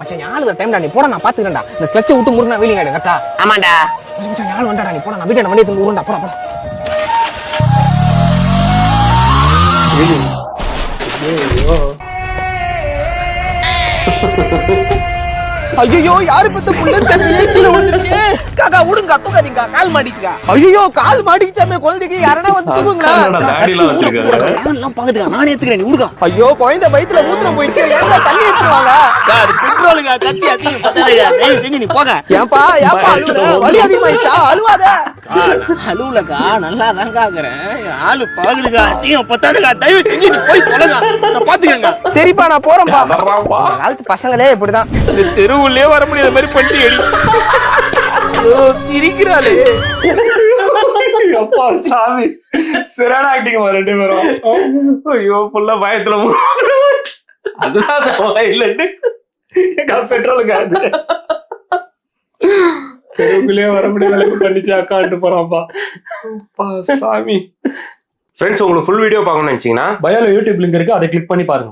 மச்சான் யாரு டைம்டா நீ போடா நான் பாத்துக்கிறேன்டா இந்த ஸ்கெட்சை விட்டு முருகனா வீலிங் ஆயிடு கரெக்டா ஆமாண்டா மச்சான் யாரு வந்தாடா நீ போடா நான் வீட்டை வண்டி எடுத்து ஊருண்டா போடா போடா ஐயோ யாரு பத்த புள்ள தண்ணியே கீழ விழுந்துருச்சு காக்கா விடுங்க தூக்காதீங்க கால் மாடிச்சுக்கா ஐயோ கால் மாட்டிக்கிச்சாமே குழந்தைக்கு யாரனா வந்து தூக்குங்களா எல்லாம் பாக்குதுக்கா நானே ஏத்துக்கிறேன் நீ விடுங்க ஐயோ குழந்தை வயித்துல மூத்திரம் போயிடுச்சு ஏங்க தண்ணி எடுத்துருவாங்க பெட்ரோலுங்க கத்தி அதிகம் தயவு செஞ்சு நீ போங்க ஏன்பா அழுவுற வலி அதிகமாயிடுச்சா அழுவாத அலுவலக்கா நல்லா தாங்க ஆகுறேன் ஆளு பாக்குதுக்கா அதிகம் பத்தாதுக்கா தயவு செஞ்சு நீ போய் சொல்லுங்க நான் பாத்துக்கிறேங்க சரிப்பா நான் போறேன்பா காலத்து பசங்களே இப்படிதான் தெருவுள்ளே வர முடியாத மாதிரி பண்ணி அடி சிரிக்கிறாளே அப்பா சாமி சிறான ஆக்டிங் ரெண்டு பேரும் ஐயோ புள்ள பயத்துல அதுதான் இல்லட்டு பெட்ரோலுக்கு தெருவுக்குள்ளே வர முடியாத அளவுக்கு பண்ணிச்சு அக்கான்ட்டு போறான்ப்பா சாமி. ஃப்ரெண்ட்ஸ் உங்களுக்கு ஃபுல் வீடியோ பார்க்கணும்னு நினைச்சீங்கன்னா பயோல யூடியூப் லிங்க் இருக்கு, அதை கிளிக் பண்ணி பாருங்க.